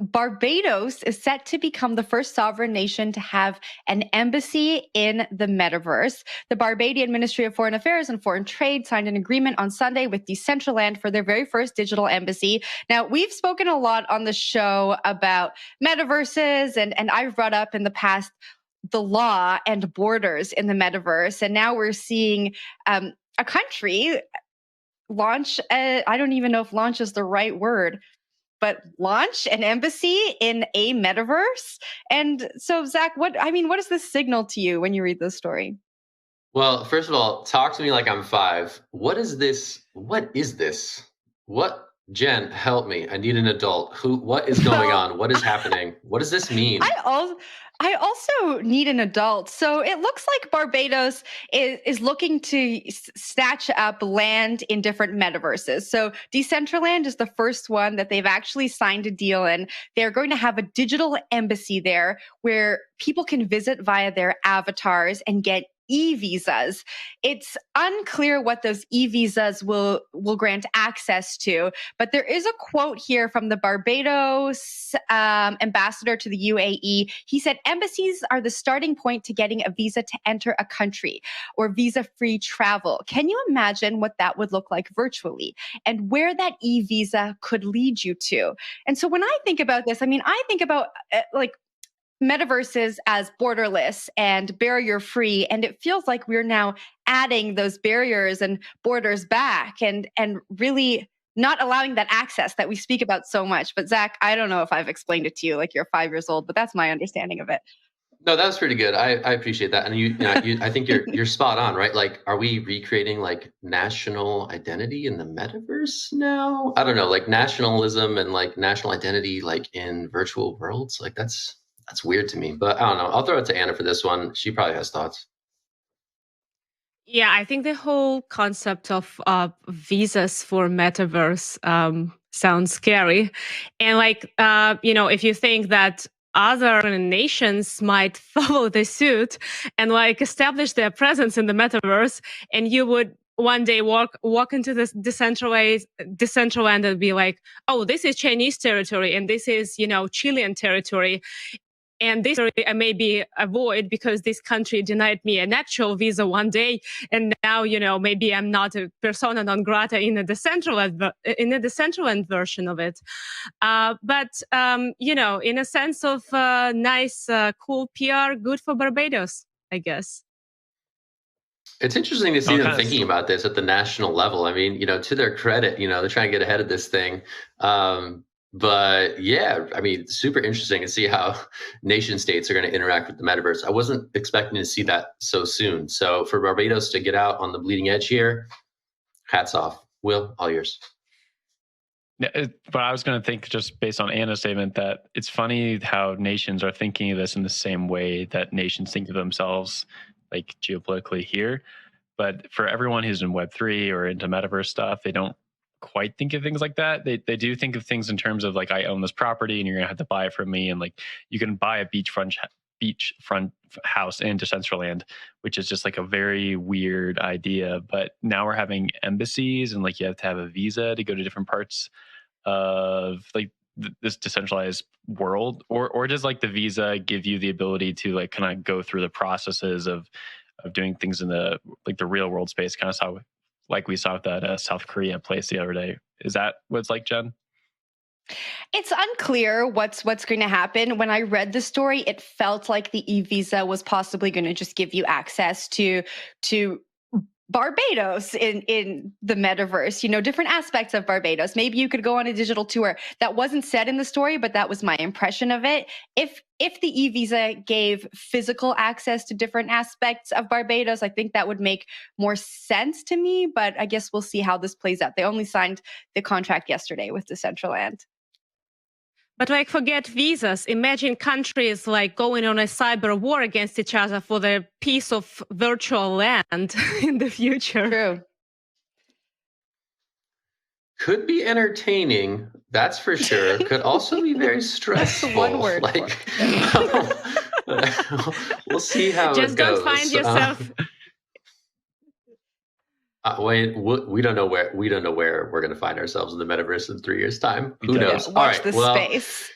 Barbados is set to become the first sovereign nation to have an embassy in the metaverse. The Barbadian Ministry of Foreign Affairs and Foreign Trade signed an agreement on Sunday with Decentraland for their very first digital embassy. Now, we've spoken a lot on the show about metaverses, and I've brought up in the past the law and borders in the metaverse. And now we're seeing a country launch, I don't even know if launch is the right word, but launch an embassy in a metaverse. And so, Zach, what does this signal to you when you read this story? Well, first of all, talk to me like I'm 5. What is this? Jen, help me. I need an adult. What is going on? What is happening? What does this mean? I also need an adult. So it looks like Barbados is looking to snatch up land in different metaverses. So Decentraland is the first one that they've actually signed a deal in. They're going to have a digital embassy there where people can visit via their avatars and get e-visas. It's unclear what those e-visas will grant access to, but there is a quote here from the Barbados ambassador to the UAE. He said, embassies are the starting point to getting a visa to enter a country or visa-free travel. Can you imagine what that would look like virtually and where that e-visa could lead you to? And so when I think about this, I think about metaverses as borderless and barrier-free, and it feels like we're now adding those barriers and borders back and really not allowing that access that we speak about so much. But Zach, I don't know if I've explained it to you like you're 5 years old, but that's my understanding of it. No, that was pretty good. I appreciate that, and I think you're spot on, right? Like, are we recreating like national identity in the metaverse now? I don't know, like nationalism and like national identity, like in virtual worlds, like that's weird to me, but I don't know. I'll throw it to Anna for this one. She probably has thoughts. Yeah, I think the whole concept of visas for metaverse sounds scary. And if you think that other nations might follow the suit and establish their presence in the metaverse, and you would one day walk into this Decentraland and be like, oh, this is Chinese territory and this is, Chilean territory. And this I maybe avoid because this country denied me an actual visa one day. And now, maybe I'm not a persona non grata in a Decentraland version of it. But in a sense of nice, cool PR, good for Barbados, I guess. It's interesting to see them thinking about this at the national level. I mean, to their credit, they're trying to get ahead of this thing. But yeah, super interesting to see how nation states are going to interact with the metaverse. I wasn't expecting to see that so soon. So for Barbados to get out on the bleeding edge here, hats off. Will, all yours. But I was going to think, just based on Anna's statement, that it's funny how nations are thinking of this in the same way that nations think of themselves, like geopolitically here. But for everyone who's in Web3 or into metaverse stuff, they don't quite think of things like that. They do think of things in terms of like, I own this property and you're gonna have to buy it from me, and like you can buy a beachfront house in Decentraland, which is just like a very weird idea. But now we're having embassies and like you have to have a visa to go to different parts of like this decentralized world, or does like the visa give you the ability to like kind of go through the processes of doing things in the real world space, kind of how like we saw that South Korea place the other day? Is that what it's like, Jen? It's unclear what's going to happen. When I read the story, it felt like the e-visa was possibly going to just give you access to Barbados in the metaverse, different aspects of Barbados. Maybe you could go on a digital tour. That wasn't said in the story, but that was my impression of it. If the e-visa gave physical access to different aspects of Barbados, I think that would make more sense to me, but I guess we'll see how this plays out. They only signed the contract yesterday with Decentraland. But forget visas. Imagine countries like going on a cyber war against each other for the piece of virtual land in the future. True. Could be entertaining, that's for sure. Could also be very stressful. One word. We'll see how just it goes. Just don't find yourself. Wait, we don't know where we're going to find ourselves in the metaverse in 3 years' time. Who knows? Watch this space.